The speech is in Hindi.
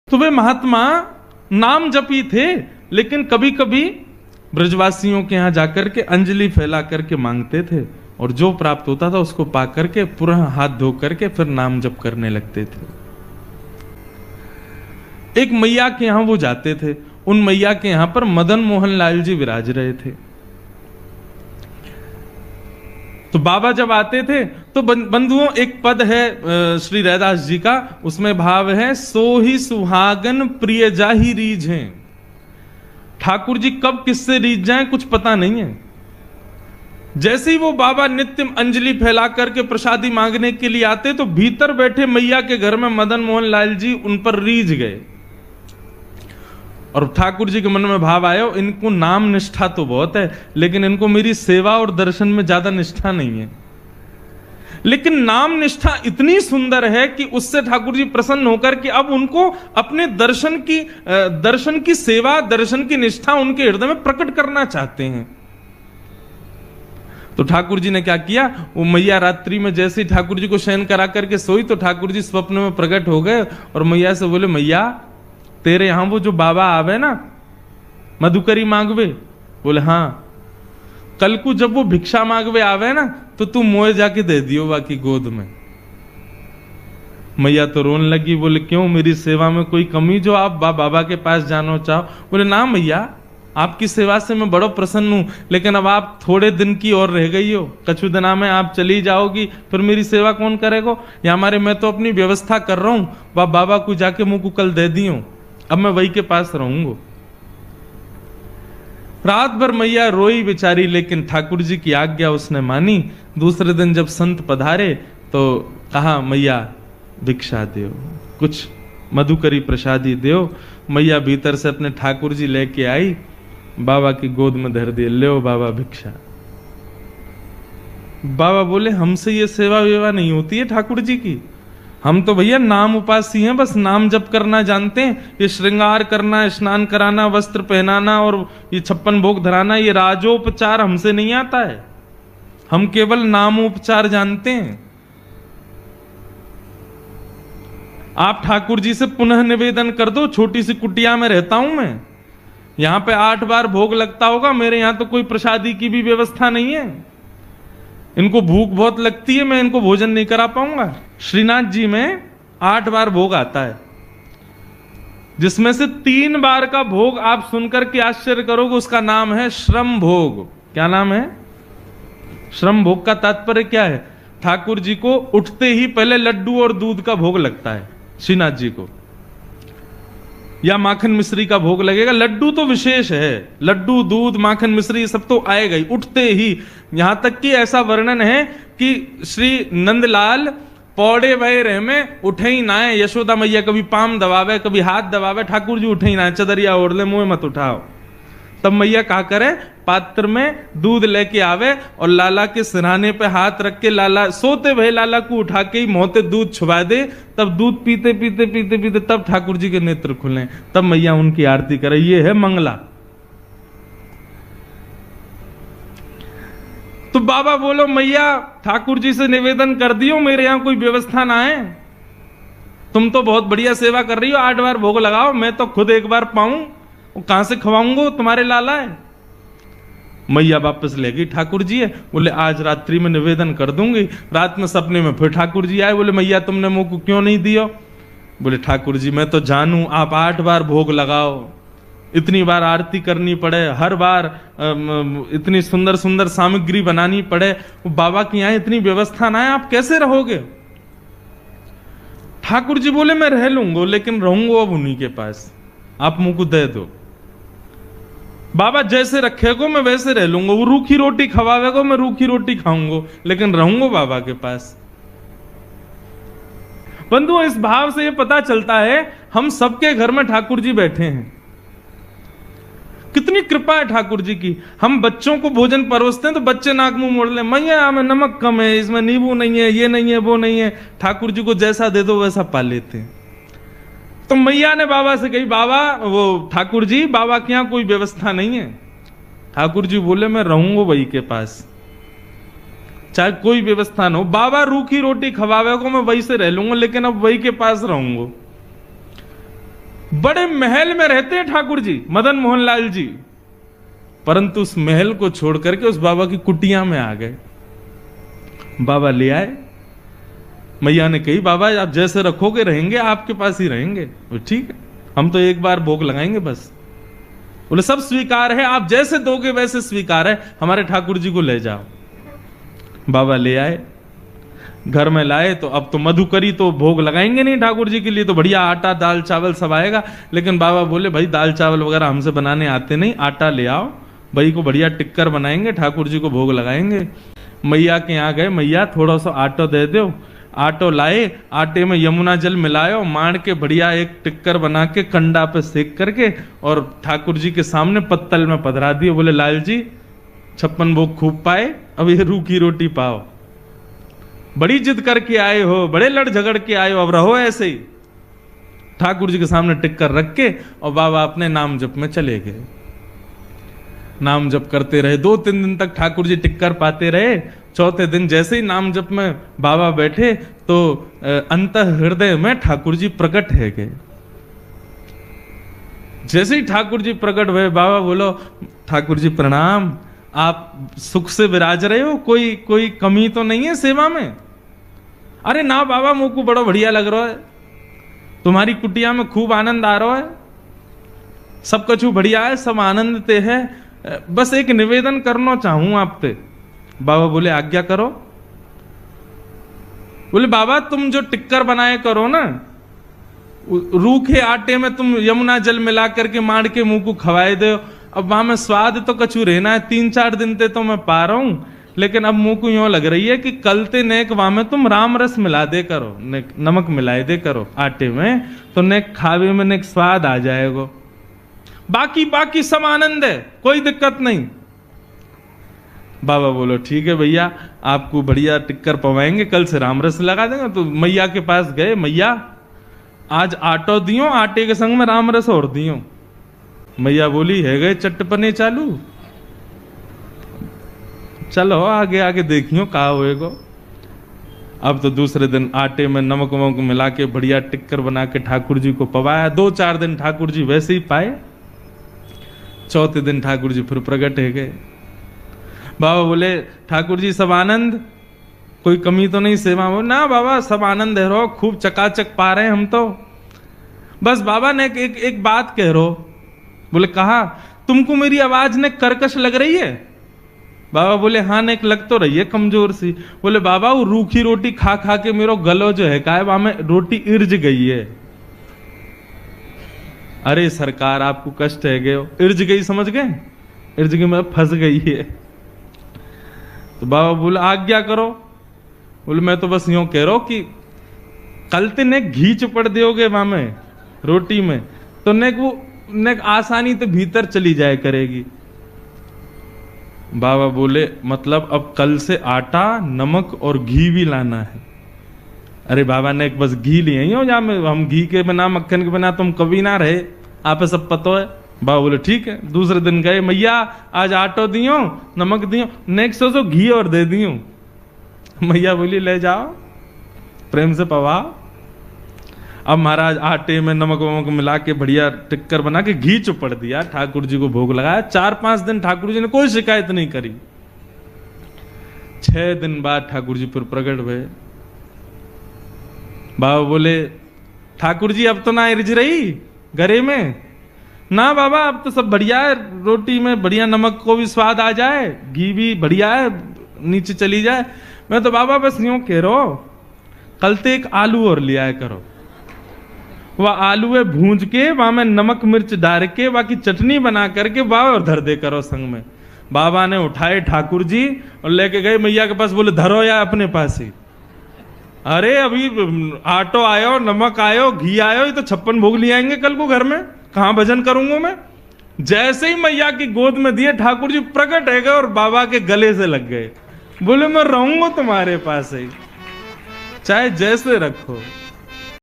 तो वे महात्मा नाम जपी थे, लेकिन कभी कभी ब्रजवासियों के यहां जाकर के अंजलि फैला करके मांगते थे और जो प्राप्त होता था उसको पा करके पुनः हाथ धो करके फिर नाम जप करने लगते थे। एक मैया के यहां वो जाते थे, उन मैया के यहां पर मदन मोहन लाल जी विराज रहे थे। तो बाबा जब आते थे तो बंधुओं एक पद है श्री रैदास जी का, उसमें भाव है सो ही सुहागन प्रिय जाहि रीझ हैं। ठाकुर जी कब किससे रीझ जाएं कुछ पता नहीं है। जैसे ही वो बाबा नित्य अंजलि फैला करके प्रसादी मांगने के लिए आते तो भीतर बैठे मैया के घर में मदन मोहन लाल जी उन पर रीझ गए और ठाकुर जी के मन में भाव आया, इनको नाम निष्ठा तो बहुत है लेकिन इनको मेरी सेवा और दर्शन में ज्यादा निष्ठा नहीं है। लेकिन नाम निष्ठा इतनी सुंदर है कि उससे ठाकुर जी प्रसन्न होकर कि अब उनको अपने दर्शन की सेवा, दर्शन की निष्ठा उनके हृदय में प्रकट करना चाहते हैं। तो ठाकुर जी ने क्या किया, वो मैया रात्रि में जैसे ही ठाकुर जी को शयन करा करके सोई तो ठाकुर जी स्वप्न में प्रकट हो गए और मैया से बोले, मैया तेरे यहां वो जो बाबा आवे ना मधुकरी मांगवे, बोले हाँ, कल को जब वो भिक्षा मांगवे आवे ना तो तू मोए जाके दे दियो बाकी गोद में। मैया तो रोने लगी, बोले क्यों, मेरी सेवा में कोई कमी जो आप बाबा के पास जानो चाहो? बोले ना मैया, आपकी सेवा से मैं बड़ा प्रसन्न हूं, लेकिन अब आप थोड़े दिन की और रह गई हो, कछु दिना में आप चली जाओगी, फिर मेरी सेवा कौन करेगा? या हमारे मैं तो अपनी व्यवस्था कर रहा हूं, वह बाबा को जाके मुंह को कल दे दी हूं, अब मैं वही के पास रहूंगा। रात भर मैया रोई बेचारी, लेकिन ठाकुर जी की आज्ञा उसने मानी। दूसरे दिन जब संत पधारे तो कहा, मैया भिक्षा दो, कुछ मधुकरी प्रसादी दो। मैया भीतर से अपने ठाकुर जी लेके आई, बाबा की गोद में धर दिए, ले बाबा भिक्षा। बाबा बोले, हमसे ये सेवा वेवा नहीं होती है ठाकुर जी की, हम तो भैया नाम उपासी हैं, बस नाम जप करना जानते हैं। ये श्रृंगार करना, स्नान कराना, वस्त्र पहनाना और ये 56 भोग धराना, ये राजोपचार हमसे नहीं आता है, हम केवल नामोपचार जानते हैं। आप ठाकुर जी से पुनः निवेदन कर दो, छोटी सी कुटिया में रहता हूं मैं, यहां पे 8 बार भोग लगता होगा, मेरे यहां तो कोई प्रसादी की भी व्यवस्था नहीं है, इनको भूख बहुत लगती है, मैं इनको भोजन नहीं करा पाऊंगा। श्रीनाथ जी में 8 बार भोग आता है, जिसमें से 3 बार का भोग आप सुनकर के आश्चर्य करोगे, उसका नाम है श्रम भोग। क्या नाम है? श्रम भोग का तात्पर्य क्या है? ठाकुर जी को उठते ही पहले लड्डू और दूध का भोग लगता है श्रीनाथ जी को, या माखन मिश्री का भोग लगेगा। लड्डू तो विशेष है, लड्डू दूध माखन मिश्री ये सब तो आएगा ही उठते ही। यहां तक कि ऐसा वर्णन है कि श्री नंदलाल पौड़े भय रहे में उठे ही ना है, यशोदा मैया कभी पाम दबावे कभी हाथ दबावे, ठाकुर जी उठे ही ना, चदरिया ओढ़ ले, मुंह मत उठाओ। तब मैया क्या करे, पात्र में दूध लेके आवे और लाला के सिरहाने पे हाथ रख के लाला सोते भय लाला को उठा के ही मोहते दूध छुपा दे, तब दूध पीते पीते पीते पीते तब ठाकुर जी के नेत्र खुले, तब मैया उनकी आरती करे। ये है मंगला। तो बाबा बोलो, मैया ठाकुर जी से निवेदन कर दियो, मेरे यहां कोई व्यवस्था ना है, तुम तो बहुत बढ़िया सेवा कर रही हो, 8 बार भोग लगाओ, मैं तो खुद 1 बार पाऊं, वो कहां से खवाऊंगा, तुम्हारे लाला है। मैया वापस ले गई, ठाकुर जी है, बोले आज रात्रि में निवेदन कर दूंगी। रात में सपने में फिर ठाकुर जी आए, बोले मैया तुमने मुंह को क्यों नहीं दिया? बोले ठाकुर जी मैं तो जानू आप 8 बार भोग लगाओ, इतनी बार आरती करनी पड़े, हर बार इतनी सुंदर सुंदर सामग्री बनानी पड़े, बाबा की यहां इतनी व्यवस्था ना है, आप कैसे रहोगे? ठाकुर जी बोले मैं रह लूंगा, लेकिन रहूंगा अब उन्हीं के पास, आप मुंह को दे दो। बाबा जैसे रखेगो मैं वैसे रह लूंगा, वो रूखी रोटी खवावेगो मैं रूखी रोटी खाऊंगा, लेकिन रहूंगा बाबा के पास। बंधुओं, इस भाव से ये पता चलता है हम सबके घर में ठाकुर जी बैठे हैं। कितनी कृपा है ठाकुर जी की। हम बच्चों को भोजन परोसते हैं तो बच्चे नाक मुंह मोड़ ले, मैया में नमक कम है, इसमें नींबू नहीं है, ये नहीं है, वो नहीं है। ठाकुर जी को जैसा दे दो वैसा पा लेते हैं। तो मैया ने बाबा से कही, बाबा वो ठाकुर जी बाबा के यहां कोई व्यवस्था नहीं है। ठाकुर जी बोले मैं रहूंगा वही के पास, चाहे कोई व्यवस्था ना हो, बाबा रूखी रोटी खवावे को मैं वही से रह लूंगा, लेकिन अब वही के पास रहूंगा। बड़े महल में रहते हैं ठाकुर जी, मदन मोहन लाल जी, परंतु उस महल को छोड़ करके उस बाबा की कुटिया में आ गए। बाबा ले आए, मैया ने कही बाबा आप जैसे रखोगे रहेंगे, आपके पास ही रहेंगे। ठीक है, हम तो एक बार भोग लगाएंगे बस। बोले सब स्वीकार है, आप जैसे दोगे वैसे स्वीकार है, हमारे ठाकुर जी को ले जाओ। बाबा ले आए, घर में लाए तो अब तो मधुकरी तो भोग लगाएंगे नहीं ठाकुर जी के लिए, तो बढ़िया आटा दाल चावल सब आएगा। लेकिन बाबा बोले भाई दाल चावल वगैरह हमसे बनाने आते नहीं, आटा ले आओ, भाई को बढ़िया टिक्कर बनाएंगे, ठाकुर जी को भोग लगाएंगे। मैया के यहाँ गए, मैया थोड़ा सा आटा दे दो। आटो लाए, आटे में यमुना जल मिलायो, मांड के बढ़िया एक टिक्कर बना के कंडा पे सेक करके और ठाकुर जी के सामने पत्तल में पधरा दिए। बोले लाल जी 56 भोग खूब पाए, अब ये रूखी रोटी पाओ। बड़ी जिद करके आए हो, बड़े लड़ झगड़ के आए हो, अब रहो ऐसे ही। ठाकुर जी के सामने टिक्कर रख के और बाबा अपने नाम जप में चले गए। नाम जप करते रहे, 2-3 दिन तक ठाकुर जी टिक्कर पाते रहे। चौथे दिन जैसे ही नाम जप में बाबा बैठे तो अंत हृदय में ठाकुर जी प्रकट है गए। जैसे ही ठाकुर जी प्रकट हुए, बाबा बोलो ठाकुर जी प्रणाम, आप सुख से विराज रहे हो, कोई कमी तो नहीं है सेवा में? अरे ना बाबा, मुझको बड़ा बढ़िया लग रहा है, तुम्हारी कुटिया में खूब आनंद आ रहा है, सब कछु बढ़िया है, सब आनंद ते है, बस एक निवेदन करना चाहूं आपसे। बाबा बोले आज्ञा करो। बोले बाबा तुम जो टिक्कर बनाए करो ना, रूखे आटे में तुम यमुना जल मिला करके मार के मुंह को खवाए दो, अब वहां में स्वाद तो कछु रहना है, 3-4 दिन ते तो मैं पा रहा हूं, लेकिन अब मुंह को यूं लग रही है कि कल ते नेक वहां में तुम राम रस मिला दे करो, नमक मिलाए दे करो आटे में, तो नेक खावे में नेक स्वाद आ जाएगा। बाकी सब आनंद है, कोई दिक्कत नहीं। बाबा बोलो ठीक है भैया, आपको बढ़िया टिक्कर पवाएंगे, कल से राम रस लगा देंगे। तो मैया के पास गए, मैया आज आटो दियो, आटे के संग में राम रस और दियो। मैया बोली है गए चट्टपने चालू, चलो आगे आगे देखियो कहा होएगा। अब तो दूसरे दिन आटे में नमक वमक मिला के बढ़िया टिक्कर बना के ठाकुर जी को पवाया। 2-4 दिन ठाकुर जी वैसे ही पाए। चौथे दिन ठाकुर जी फिर प्रकट है गए। बाबा बोले ठाकुर जी सब आनंद, कोई कमी तो नहीं सेवा में? ना बाबा सब आनंद है रो, खूब चकाचक पा रहे हैं हम तो। बस बाबा ने एक बात कह रो। बोले कहा, तुमको मेरी आवाज ने कर्कश लग रही है? बाबा बोले हाँ ने लग तो रही है कमजोर सी। बोले बाबा वो रूखी रोटी खा खा के मेरो गलो जो है का वहां में रोटी इर्ज गई है। अरे सरकार आपको कष्ट है गयो, इर्ज गई समझ गए? इर्ज गई मतलब फंस गई है। तो बाबा बोले आज्ञा करो। बोले मैं तो बस यूं कह रहा हूं कि कल ते ने घी चुपड़ दोगे वहां में रोटी में, तो नेक वो नेक आसानी तो भीतर चली जाए करेगी। बाबा बोले मतलब अब कल से आटा नमक और घी भी लाना है। अरे बाबा ने बस घी लिए ही हो, जहाँ में हम घी के बिना मक्खन के बिना तुम कभी ना रहे, आप सब पता है। बाबा बोले ठीक है। दूसरे दिन गए, मैया आज आटो दियो नमक दियो, नेक्स्ट तो घी और दे दियो। मैया बोली ले जाओ प्रेम से पवा। अब महाराज आटे में नमक वमक मिला के बढ़िया टिक्कर बना के घी चुपड़ दिया, ठाकुर जी को भोग लगाया। 4-5 दिन ठाकुर जी ने कोई शिकायत नहीं करी। 6 दिन बाद ठाकुर जी फिर प्रकट हुए। बाबा बोले ठाकुर जी अब तो ना इर्ज रही गरे में? ना बाबा अब तो सब बढ़िया है, रोटी में बढ़िया नमक को भी स्वाद आ जाए, घी भी बढ़िया है, नीचे चली जाए। मैं तो बाबा बस यूं कह रहा हूं, कल तो एक आलू और लिया करो, वह आलू है भूंज के वहां में नमक मिर्च डाल के बाकी चटनी बना करके बाबा और धर दे करो संग में। बाबा ने उठाए ठाकुर जी और लेके गए मैया के पास। बोले धरो या अपने पास ही। अरे अभी आटो आयो, नमक आयो, घी आयो, ये तो 56 भोग ले आएंगे कल को घर में, कहां भजन करूंगा मैं। जैसे ही मैया की गोद में दिए ठाकुर जी प्रकट है गए और बाबा के गले से लग गए। बोले मैं रहूंगा तुम्हारे पास ही, चाहे जैसे रखो।